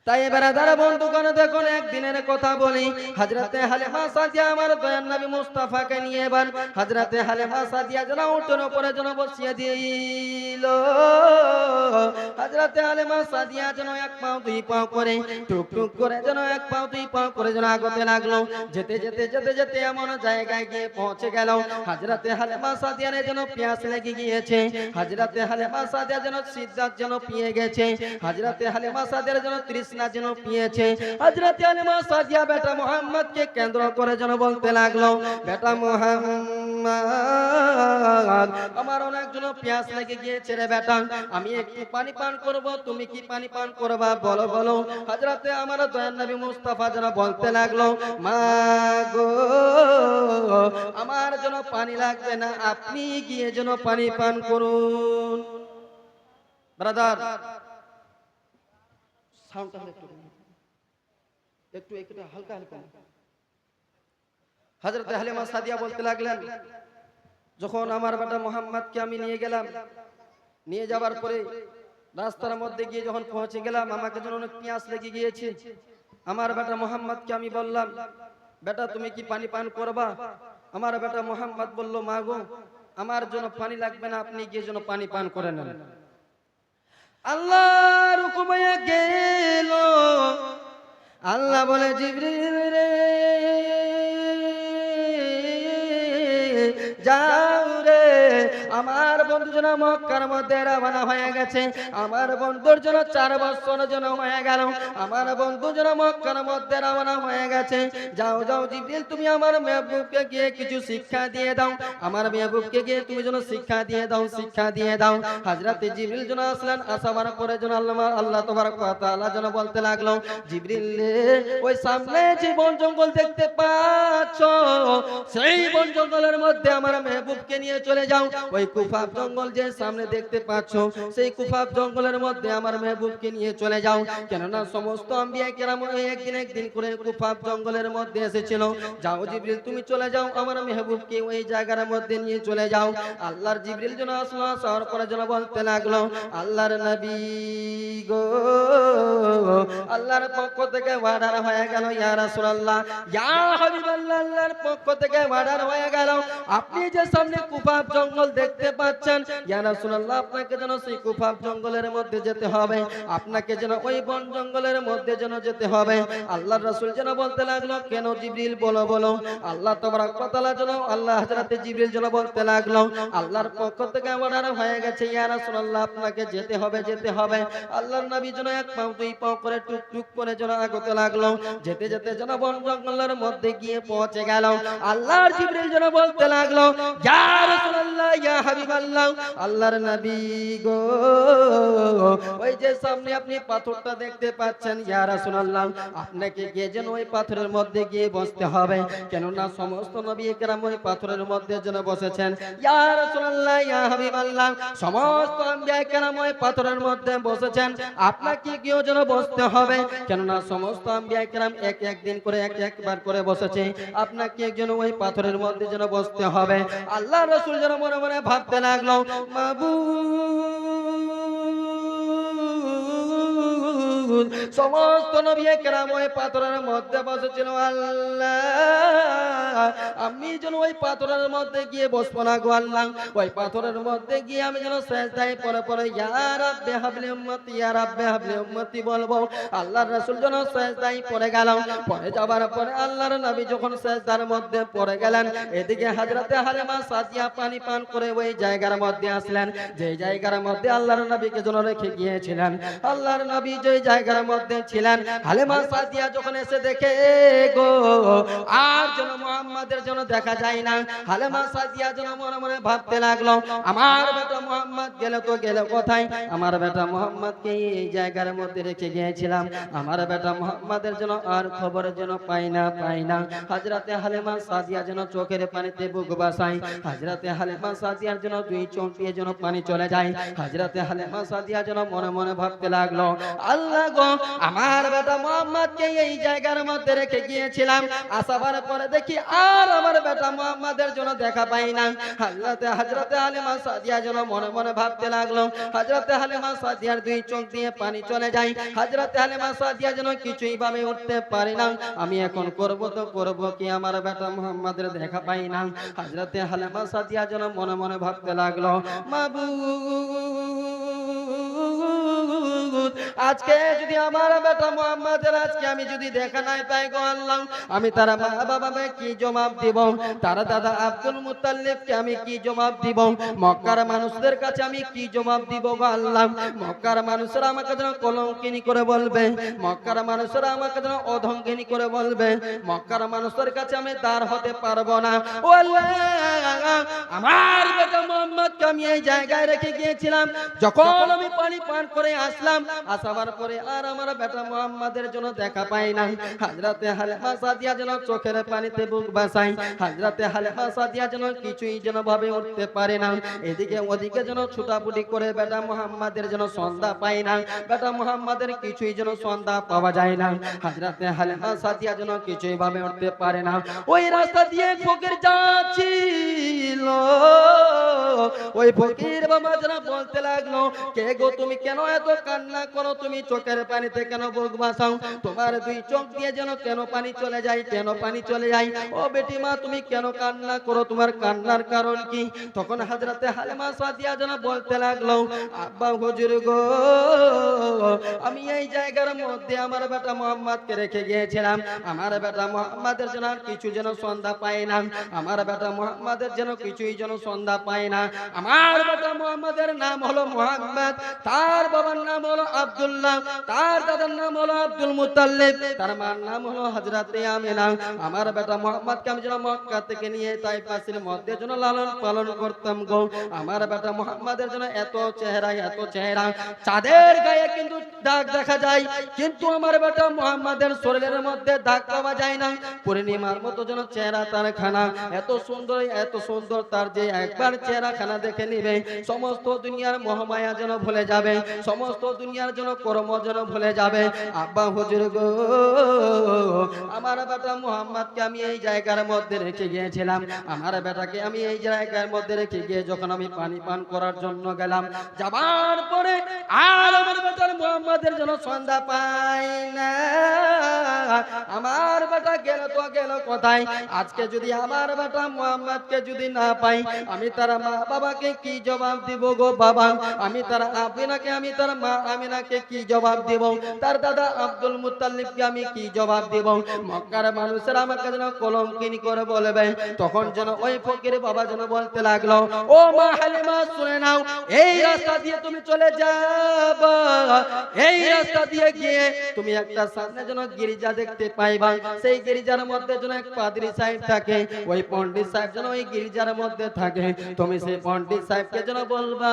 তাই বেরাদার বন্ধুগণ দেখুন একদিনের কথা বলি। হযরতে হালিমা সাদিয়া আমার দয়ার নবী মুস্তাফাকে নিয়ে এবার হযরতে হালিমা সাদিয়া যেন উঠোর উপরে যেন বসিয়ে দিল। হযরতে হালিমা সাদিয়া যেন এক পাও দুই পাও করে টুক টুক করে যেন এক পাও দুই পাও করে যেন আগতে লাগলো। যেতে যেতে যেতে যেতে এমন জায়গায় গিয়ে পৌঁছে গেল হযরতে হালিমা সাদিয়ার যেন পিয়াস লেগে গিয়েছে। হযরতে হালিমা সাদিয়া যেন সিদ্ধাত যেন পিয়ে গেছে। হযরতে হালিমা সাদিয়ার যেন তৃষ্ণা যেন পিয়েছে। হযরতে হালিমা সাদিয়া বেটা মুহাম্মদকে কেন্দ্র করে যেন বলতে লাগলো, বেটা মুহাম্মদ আমার অনেক যেন পিয়াস লেগে গিয়েছে রে বেটা, আমি একটু পানি পান করব, তুমি কি পানি পান করবা বলো বলো। হযরতে আমার দয়ার নবী মুস্তাফা যেন বলতে লাগলো, মা গো আমার যেন পানি লাগবে না, আপনি গিয়ে যেন পানি পান করুন। ব্রাদার সাউন্ডটা একটু একটু হালকা হালকা। হযরত হালিমা সাদিয়া বলতে লাগলেন, যখন আমার বেটা মুহাম্মদকে আমি নিয়ে গেলাম, নিয়ে যাবার পরে রাস্তার মধ্যে গিয়ে যখন পৌঁছে গেলাম, আমাকে যেন অনেক পিয়াস লেগে গিয়েছে। আমার বেটা মুহাম্মদকে আমি বললাম, বেটা তুমি কি পানি পান করবা? আমার বেটা মুহাম্মদ বলল, মা গো আমার জন্য পানি লাগবে না, আপনি গিয়ে যেন পানি পান করে নেন। আল্লাহর হুকুম হয়ে গেল। আল্লাহ বলে, জিবরিল রে যাও রে, আমার বন্ধু যেন মক্কার মধ্যে রওনা হয়ে গেছে। আমার বন্ধুর জন্য 4 বছর যেন হয়ে গেল, আমার বন্ধু যেন মক্কার মধ্যে রওনা হয়ে গেছে। যাও যাও জিবরিল তুমি আমার মেহবুবকে গিয়ে কিছু শিক্ষা দিয়ে দাও, আমার মেহবুবকে গিয়ে তুমি যেন শিক্ষা দিয়ে দাও, শিক্ষা দিয়ে দাও। হযরতে জিবরিল যেন আসলেন, আসার পরে যেন আল্লাহ তাবারক ওয়া তাআলা যেন বলতে লাগলো, জিবরিল রে ওই সামনে যে বন জঙ্গল দেখতে পাচ্ছ, সেই বন জঙ্গলের মধ্যে আমার মেহবুবকে নিয়ে চলে যাও। ওই কুফাব জঙ্গল যে সামনে দেখতে পাচ্ছ, সেই কুফাব জঙ্গলের মধ্যে আমার মেহবুবকে নিয়ে চলে যাও। কেননা সমস্ত আম্বিয়া কেরাম একদিন করে কুফাব জঙ্গলের মধ্যে এসেছিল। যাও জিবরিল তুমি চলে যাও, আমার মেহবুবকে ওই জায়গার মধ্যে নিয়ে চলে যাও। আল্লাহর জিবরিল যেন আসলো, আসার পরে যেন বলতে লাগলো, আল্লাহর নবী গো আল্লাহর পক্ষ থেকে অর্ডার হয়ে গেল, ইয়া রাসূলুল্লাহ ইয়া হাবিবাল্লাহ, আল্লাহর পক্ষ থেকে অর্ডার হয়ে গেল, আপনি যে সামনে কুফাব জঙ্গল দেখতে পাচ্ছেন, ইয়া রাসূলুল্লাহ আপনাকে যেন সেই কুফাব জঙ্গলের মধ্যে যেতে হবে, আপনাকে যেন ওই বন জঙ্গলের মধ্যে যেন যেতে হবে। আল্লাহর রাসূল যেন বলতে লাগলো, কেন জিবরিল বলো বলো। আল্লাহ তাবারক ওয়া তাআলা যেন আল্লাহ হযরতে জিবরিল যেন বলতে লাগলো, আল্লাহর পক্ষ থেকে অর্ডার হয়ে গেছে, ইয়া রাসূলুল্লাহ আপনাকে যেতে হবে যেতে হবে। আল্লাহর নবী যেন এক পাও দুই পাও করে টুক টুক করে যেন আগতে লাগলো। যেতে যেতে যেন বন জঙ্গলের মধ্যে গিয়ে পৌঁছে গেল। আল্লাহর জিবরিল যেন বলতে লাগলো, ইয়া রাসূলুল্লাহ ইয়া হাবিবাল্লাহ, আল্লাহর নবী গো ওই যে সামনে আপনি পাথরটা দেখতে পাচ্ছেন, ইয়া রাসূলুল্লাহ আপনাকে গিয়ে যেন ওই পাথরের মধ্যে গিয়ে বসতে হবে। কেননা সমস্ত নবী কেরাম ওই পাথরের মধ্যে যেন বসেছেন। ইয়া রাসূলুল্লাহ ইয়া হাবিবাল্লাহ সমস্ত আম্বিয়া কেরাম ওই পাথরের মধ্যে বসেছেন, আপনাকে গিয়েও যেন বসতে হবে। কেননা সমস্ত আম্বিয়া কেরাম একদিন করে একবার করে বসেছে, আপনাকে যেন ওই পাথরের মধ্যে যেন বসতে হবে। আল্লাহ রাসূল যেন মনে মনে ভাবতে লাগলো, মাবুদ সমস্ত নবী কেরাম ওই পাথরের মধ্যে বসেছিল, আল্লাহ আমি যেন ওই পাথরের মধ্যে গিয়ে বসবো না গো আল্লাহ, ওই পাথরের মধ্যে গিয়ে আমি যেন সিজদায় পড়ে পড়ে ইয়া রাব্বি হাবলি উম্মতি ইয়া রাব্বি হাবলি উম্মতি বলবো। আল্লাহর রাসূল যেন সিজদায় পড়ে গেল। পড়ে যাবার পরে আল্লাহর নবী যখন সিজদার মধ্যে পড়ে গেলেন, এদিকে হযরতে হালিমা সাদিয়া পানি পান করে ওই জায়গার মধ্যে আসলেন, যে জায়গার মধ্যে আল্লাহর নবীকে যেন রেখে গিয়েছিলেন। আল্লাহর নবী যে জায়গার মধ্যে ছিলেন, হালিমা সাদিয়া যখন এসে দেখে গো আর যেন মুহাম্মাদের যেন দেখা যায় না, হালিমা সাদিয়া যেন মনে মনে ভাবতে লাগলো, আমার বেটা মুহাম্মদ গেল তো গেল কোথায়, আমার বেটা মুহাম্মদকে এই জায়গার মধ্যে রেখে গিয়েছিলাম, আমার বেটা মুহাম্মাদের যেন আর খবর যেন পাই না পাই না। হযরতে হালিমা সাদিয়া যেন চোখের পানিতে বুক বাসায়, হযরতে হালিমা সাদিয়ার যেন দুই চোখ দিয়ে যেন পানি চলে যায়। হযরতে হালিমা সাদিয়া যেন মনে মনে ভাবতে লাগলো, আল্লাহ গো আমার বেটা মুহাম্মদকে এই জায়গার মধ্যে রেখে গিয়েছিলাম, আসাবার পরে দেখি আর আমার বেটা মুহাম্মদের জন্য দেখা পাই না। হযরতে হালিমা সাদিয়া যেন মনে মনে ভাবতে লাগলো, হযরতে হালিমা সাদিয়ার দুই চোখ দিয়ে পানি চলে যায়, হযরতে হালিমা সাদিয়া যেন কিছুই ভাবে উঠতে পারে না, আমি এখন করব তো করব কি, আমার বেটা মুহাম্মদের দেখা পাই না। হযরতে হালিমা সাদিয়া যেন মনে মনে ভাবতে লাগলো, মাবুদ আজকে যদি আমার বেটা মুহাম্মদের আজকে আমি যদি দেখা নাই পাই গো আল্লাহ, আমি তার মা বাবাকে কি জবাব দিব, তার দাদা আব্দুল মুত্তালিবকে আমি কি জবাব দিব, মক্কার মানুষদের কাছে আমি কি জবাব দিব গো আল্লাহ। মক্কার মানুষরা আমাকে যেন কলঙ্কিনী করে বলবে, মক্কার মানুষরা আমাকে যেন অধঙ্কিনী করে বলবে, মক্কার মানুষের কাছে আমি দাঁড় হতে পারবো না। ও আল্লাহ, আমার বেটা মুহাম্মদকে আমি এই জায়গায় রেখে গিয়েছিলাম, যখন আমি পানি পান করে আসলাম, আসাবার পরে আর আমার বেটা মুহাম্মদের জন্য দেখা পাই না। হযরতে হালিমা সাদিয়া যেন চোখের পানিতে বুক বাসায়, হযরতে হালিমা সাদিয়া যেন কিছুই যেন ভাবে উঠতে পারে না, এদিকে ওদিকে যেন ছুটাছুটি করে বেটা মুহাম্মদের যেন সন্ধ্যা পায় না, বেটা মুহাম্মদের কিছুই যেন সন্ধ্যা পাওয়া যায় না। হযরতে হালিমা সাদিয়া যেন কিছুই ভাবে উঠতে পারে না। ওই রাস্তা দিয়ে ফকির যাচ্ছিল, ওই ফকির বাবা যেন বলতে লাগলো, কে গো তুমি কেন এত কান্না করো, তুমি চোখের পানিতে কেন বুক বাসাও, তোমার দুই চোখ দিয়ে যেন কেন পানি চলে যায়, কেন পানি চলে যায়, ও বেটি মা তুমি কেন কান্না করো, তোমার কান্নার কারণ কি? তখন হযরতে হালিমা সাদিয়া যেন বলতে লাগলো, আব্বা হুজুর গো আমি এই জায়গার মধ্যে আমার বেটা মুহাম্মদকে রেখে গিয়েছিলাম, আমার বেটা মুহাম্মদের যেন আর কিছু যেন সন্ধ্যা পায় না, আমার বেটা মুহাম্মদের যেন কিছুই যেন সন্ধ্যা পায় না। আমার বেটা মুহাম্মদের নাম হলো মুহাম্মদ, তার বাবার নাম হলো আব্দুল্লাহ, তার দাদার নাম হলো আব্দুল মুত্তালিব, তার মার নাম হলো হযরতে আমিনা। আমার বেটা মুহাম্মদকে আমি যেন মক্কা থেকে নিয়ে তাইফের মধ্যে যেন লালন পালন করতাম গো, আমার বেটা মুহাম্মদের জন্য এত চেহারা, এত চেহারা, চাঁদের গায়ে কিন্তু দাগ দেখা যায়, কিন্তু আমার বেটা মুহাম্মদের শরীরের মধ্যে দাগ পাওয়া যায় না, পূর্ণিমার মতো যেন চেহারা তার খানা, এত সুন্দর, এত সুন্দর তার যে একবার চেহারা খানা দেখে নিবে সমস্ত দুনিয়ার মোহমায়া যেন ভুলে যাবে, সমস্ত দুনিয়ার যেন কর্ম যেন ভুলে যাবে। আব্বা হুজুর গো আমার বেটা মুহাম্মদকে আমি এই জায়গার মধ্যে রেখে গিয়েছিলাম, আমার বেটাকে আমি এই জায়গার মধ্যে রেখে গিয়ে যখন আমি পানি পান করার জন্য গেলাম, যাবার পরে আর আমার বেটার মুহাম্মদের জন্য সন্ধ্যা পাই না, আমার বেটা গেল তো গেল কোথায়? আজকে যদি আমার বেটা মুহাম্মদকে যদি না পাই, আমি তার মা বাবাকে কি জবাব দিব গো বাবা, আমি তার আমিনাকে, আমি তার মা আমিনাকে কি জবাব দিব, তার দাদা আব্দুল মুত্তালিবকে আমি কি জবাব দিব, মক্কার মানুষেরা আমাকে যেন কলঙ্কিনী করে বলবে। তখন যেন ওই ফকির বাবা যেন বলতে লাগলো, ও মা হালিমা শুনে নাও, এই রাস্তা দিয়ে তুমি চলে যাবা, এই রাস্তা দিয়ে গিয়ে তুমি একটা সামনে যেন গির্জা দেখতে পাইবা, সেই গির্জার মধ্যে যেন এক পাদ্রী সাহেব থাকে, ওই পণ্ডিত সাহেব যেন ওই গির্জার মধ্যে থাকে, তুমি সেই পণ্ডিত সাহেবকে যেন বলবা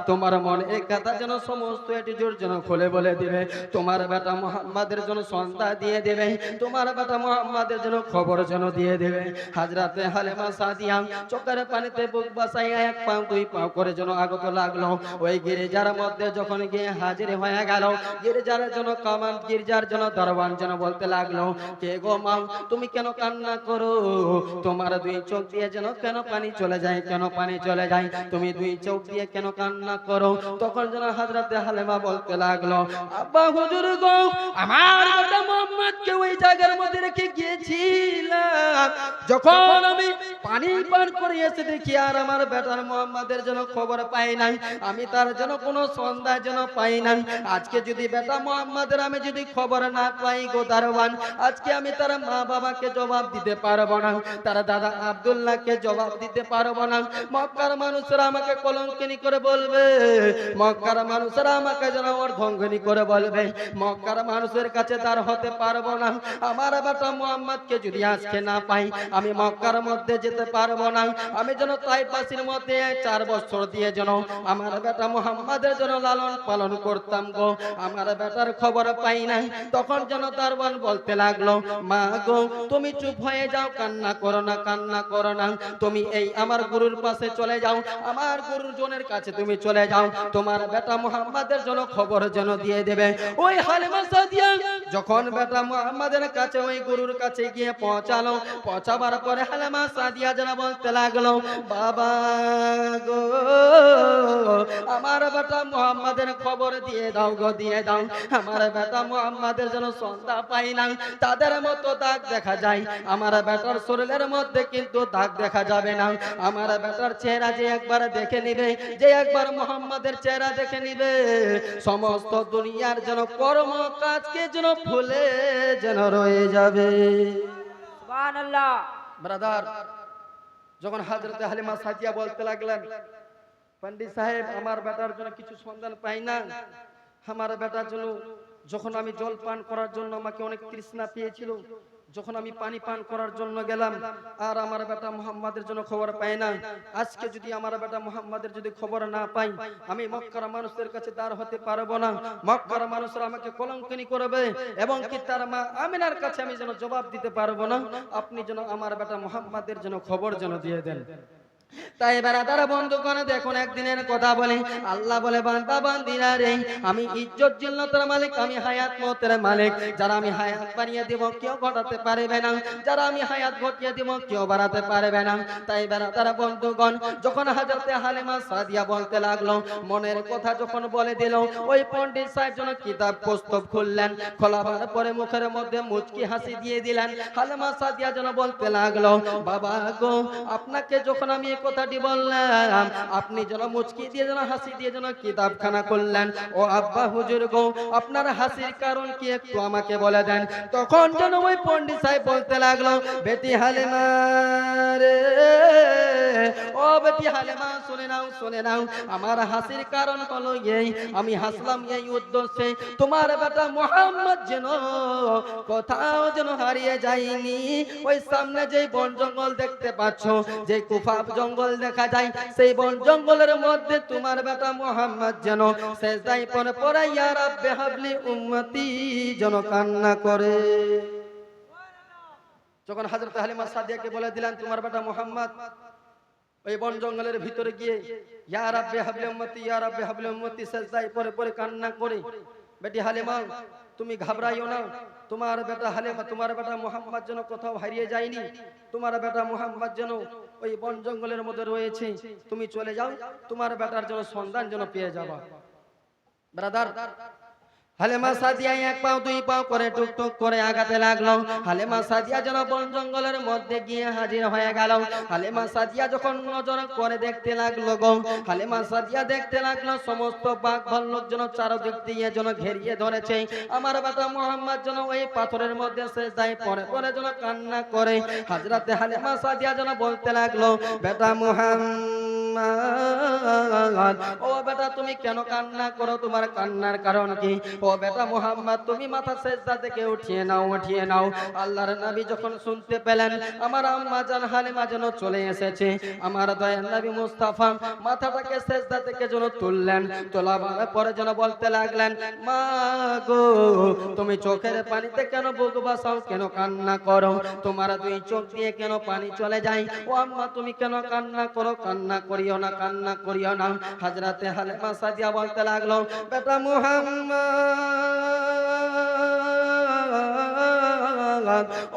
তোমার মনের কথা যেন সমস্ত এটিজুর যেন খুলে বলে দিবে, তোমার বেটা মুহাম্মদের জন্য সন্ধ্যা দিয়ে দেবে, তোমার বেটা মুহাম্মদের জন্য খবর যেন দিয়ে দেবে। হযরতে হালিমা সাদিয়া চোখের পানিতে বুক বাসাইয়া এক পা দুই পা করে যেন আগত লাগলো, ওই গির্জার মধ্যে যখন গিয়ে হাজির হয়ে গেল, গির্জার জন্য কামান, গির্জার জন্য দরবান যেন বলতে লাগলো, কে গো মা তুমি কেন কান্না করো, তোমার দুই চোখ দিয়ে যেন কেন পানি চলে যায়, কেন পানি চলে যায়, তুমি দুই চোখ দিয়ে কেন কান্না করো? তখন যেন হযরতে হালিমা বলতে লাগলো, আব্বা হুজুর গো আমার বেটা মুহাম্মদকে ওই জায়গার মধ্যে রেখে গিয়েছিলাম, যখন আমি পানি পান করে এসে দেখি আর আমার বেটার মুহাম্মদের যেন খবর পাই নাই, আমি তার যেন কোনো সন্ধ্যা যেন পাই নাই, আজকে যদি বেটা মুহাম্মদের আমি যদি খবর না পাই গো দারওয়ান, আজকে আমি তার মা বাবাকে জবাব দিতে পারবো না, তার দাদা আব্দুল্লাহকে জবাব দিতে পারবো না, মক্কার মানুষরা আমাকে কলঙ্কিনী করে বলবে, মক্কার মানুষরা আমাকে যেন অর্ধঙ্গিনী করে বলবে, মক্কার মানুষের কাছে তার হতে পারবো না, আমার বেটা মুহাম্মদকে যদি আজকে না পাই, আমি মক্কার মধ্যে যেতে যেতে পারবো না, আমি যেন তাইফবাসীর মধ্যে 4 বছর দিয়ে যেন আমার বেটা মুহাম্মাদের জন্য লালন পালন করতাম গো। আমার বেটার খবর পাই নাই। তখন যেন দারোয়ান বলতে লাগলো, মা গো তুমি চুপ হয়ে যাও, কান্না করো না, কান্না করো না, তুমি এই আমার গুরুর পাশে চলে যাও, আমার গুরুর জনের কাছে তুমি চলে যাও, তোমার বেটা মুহাম্মাদের জন্য খবর যেন দিয়ে দেবে। ওই হালিমা সাদিয়া যখন বেটা মুহাম্মাদের কাছে ওই গুরুর কাছে গিয়ে পৌঁছালো, পৌঁছাবার পরে হালিমা সাদিয়া যেন বলতে লাগলো, বাবা গো আমার বেটা মুহাম্মাদের খবর দিয়ে দাও গো, দিয়ে দাও, আমার বেটা মুহাম্মাদের জন্য সন্ধ্যা পাই না, তাদের মতো দাগ দেখা যায়, আমার বেটার শরীরের মধ্যে কিন্তু দাগ দেখা যাবে না, আমার বেটার চেহারা যে একবার দেখে নিবে, যে একবার মুহাম্মাদের চেহারা দেখে নিবে, সমস্ত দুনিয়ার যেন কর্ম কাজকে যেন ভুলে যেন রয়ে যাবে। সুবহানাল্লাহ। ব্রাদার, যখন হযরত হালিমা সাদিয়া বলতে লাগলেন, পণ্ডিত সাহেব আমার বেটার জন্য কিছু সন্ধান পাই না, আমার বেটার জন্য যখন আমি জল পান করার জন্য আমাকে অনেক তৃষ্ণা পেয়েছিল, যখন আমি পানি পান করার জন্য গেলাম আর আমার বেটা মুহাম্মাদের জন্য খবর পাই না, আজকে যদি আমার বেটা মুহাম্মাদের যদি খবর না পাই, আমি মক্কার মানুষদের কাছে দাঁড় হতে পারবো না, মক্কার মানুষরা আমাকে কলঙ্কিনী করবে এবং কি তার মা আমিনার কাছে আমি যেন জবাব দিতে পারবো না, আপনি যেন আমার বেটা মুহাম্মাদের জন্য খবর যেন দিয়ে দেন। তাই ব্রাদার বন্ধুগণ দেখুন, একদিনের কথা বলে আল্লাহ বলে, বান্দা বান্দিরা রে, আমি ইজ্জত জিল্লতের মালিক, আমি হায়াত মতের মালিক, যারা আমি হায়াত বাড়িয়ে দেব কেউ ঘটাতে পারবে না, যারা আমি হায়াত ঘটিয়ে দেব কেউ বাড়াতে পারবে না। তাই ব্রাদার বন্ধুগণ যখন হযরতে হালিমা সাদিয়া বলতে লাগলো, মনের কথা যখন বলে দিল, ওই পণ্ডিত সাহেব যেন কিতাব পুস্তক খুললেন, খোলাবার পরে মুখের মধ্যে মুচকি হাসি দিয়ে দিলেন। হালিমা সাদিয়া যেন বলতে লাগলো, বাবা গো আপনাকে যখন আমি কথাটি বললাম, আপনি যেন মুচকি দিয়ে যেন হাসি দিয়ে যেন কিতাবখানা করলেন, ও আব্বা হুজুর গো আপনার হাসির কারণ কি একটু আমাকে বলে দেন। তখন যেন ওই পণ্ডিত সাহেব বলতে লাগলো, বেটি হালিমা রে, ও বেটি হালিমা শুনে নাও, শুনে নাও, আমার হাসির কারণ হলো এই, আমি হাসলাম এই উদ্দেশ্যে তোমার বেটা মুহাম্মদ যেন কোথাও যেন হারিয়ে যায়নি। ওই সামনে যে বন জঙ্গল দেখতে পাচ্ছ, যে কুফাব জঙ্গল দেখা যায়, সেই বন জঙ্গলের মধ্যে তোমার বেটা মুহাম্মদ যেন সেজদায় পড়ে পড়ে ইয়া রাব্বি হাবলি উম্মতি যেন কান্না করে। যখন হযরত হালিমা সাদিয়াকে বলে দিলেন তোমার বেটা মুহাম্মদ ওই বন জঙ্গলের ভিতরে গিয়ে ইয়া রাব্বি হাবলি উম্মতি, ইয়া রাব্বি হাবলি উম্মতি সেজদায় পড়ে পড়ে কান্না করে, বেটি হালিমা তুমি ঘাবড়াইও না, তোমার বেটা হালিমা, তোমার বেটা মুহাম্মদ যেন কোথাও হারিয়ে যায়নি, তোমার বেটা মুহাম্মদ যেন ওই বন জঙ্গলের মধ্যে রয়েছে, তুমি চলে যাও, তোমার বেটার যেন সন্ধান যেন পেয়ে যাবা। ব্রাদার, হালিমা সাদিয়া এক পাও দুই পাও করে টুকটুক করে আগাতে লাগলো। হালিমা সাদিয়া যেন বন জঙ্গলের মধ্যে গিয়ে হাজির হয়ে গেল। হালিমা সাদিয়া যখন নজর করে দেখতে লাগলো গো, হালিমা সাদিয়া দেখতে লাগলো সমস্ত বাঘ ভাল্লুক যেন চারদিক দিয়ে যেন ঘেরিয়ে ধরেছে, আমার বেটা মুহাম্মদ যেন ওই পাথরের মধ্যে সেজদায় পড়ে পড়ে যেন কান্না করে। হযরতে হালিমা সাদিয়া যেন বলতে লাগলো, বেটা মুহাম্মদ, ও বেটা তুমি কেন কান্না করো, তোমার কান্নার কারণ কি? ও বেটা মুহাম্মদ তুমি মাথা সেজদা থেকে উঠিয়ে নাও, উঠিয়ে নাও। আল্লাহর নবী যখন শুনতে পেলেন আমার আম্মা জান হালিমা যেন চলে এসেছে, আমার দয়ার নবী মুস্তাফা মাথাটাকে সেজদা থেকে যেন তুললেন, তোলাবার পরে যেন বলতে লাগলেন, মা গো তুমি চোখের পানিতে কেন বুক বাসাও, কেন কান্না করো, তোমার দুই চোখ দিয়ে কেন পানি চলে যায়, ও আম্মা তুমি কেন কান্না করো, কান্না করিও না, কান্না করিও না। হযরতে হালিমা সাদিয়া বলতে লাগলো, বেটা মুহাম্মদ,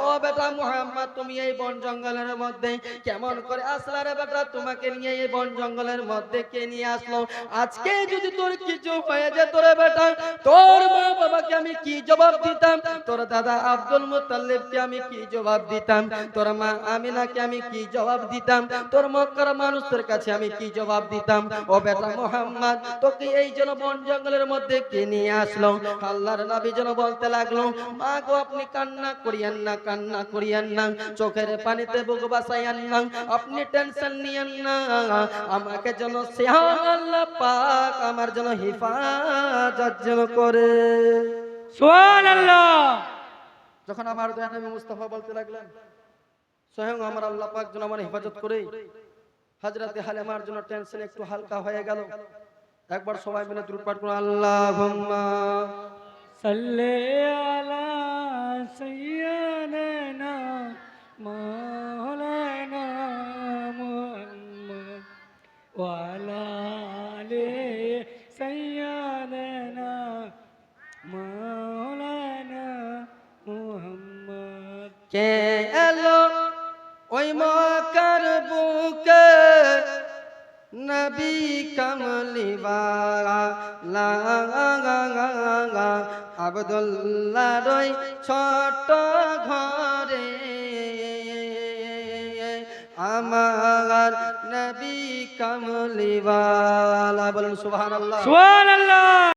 ও বেটা মুহাম্মদ তুমি এই বন জঙ্গলের মধ্যে কেমন করে আসলা রে বেটা, তোমাকে নিয়ে এই বন জঙ্গলের মধ্যে কে নিয়ে আসলো? আজকে যদি তোর কিছু হয়ে যেত রে বেটা, তোর মা বাবাকে আমি কি জবাব দিতাম, তোর দাদা আব্দুল মুত্তালিবকে আমি কি জবাব দিতাম, তোর মা আমিনাকে আমি কি জবাব দিতাম, তোর মক্কার মানুষদের কাছে আমি কি জবাব দিতাম? ও বেটা মুহাম্মদ তোকে এই জন্য বন জঙ্গলের মধ্যে কে নিয়ে আসলো? আল্লাহর নবী যেন বলতে লাগলো, মা গো আপনি কান্না করিয়েন না, কান্না করিয়েন না, চোখের পানিতে বুক বাসাইয়েন না, আপনি টেনশন নিয়েন না, আমাকে যেন সিহান আল্লাহ পাক আমার যেন হিফাজত যেন করে। সুবহানাল্লাহ। যখন আমার দয়ার নবী মুস্তাফা বলতে লাগলেন, স্বয়ং আমার আল্লাহ পাক যেন আমার হেফাজত করে হযরতে হালিমার জন্য টেনশন একটু হালকা হয়ে গেল। একবার সবাই মিলে দুরূদ পাঠ করুন, আল্লাহুম্মা सल्ले अला सय्यदना मौलाना मुहम्मद वाला आले सय्यदना मौलाना मुहम्मद। কে এলো ওই মক্কার বুকে নবী কামলিওয়ালা আব্দুল্লাহর ওই ছোট ঘরে আমার নবী কামলিওয়ালা, বলুন সুবহানাল্লাহ। सुभान अल्लाह।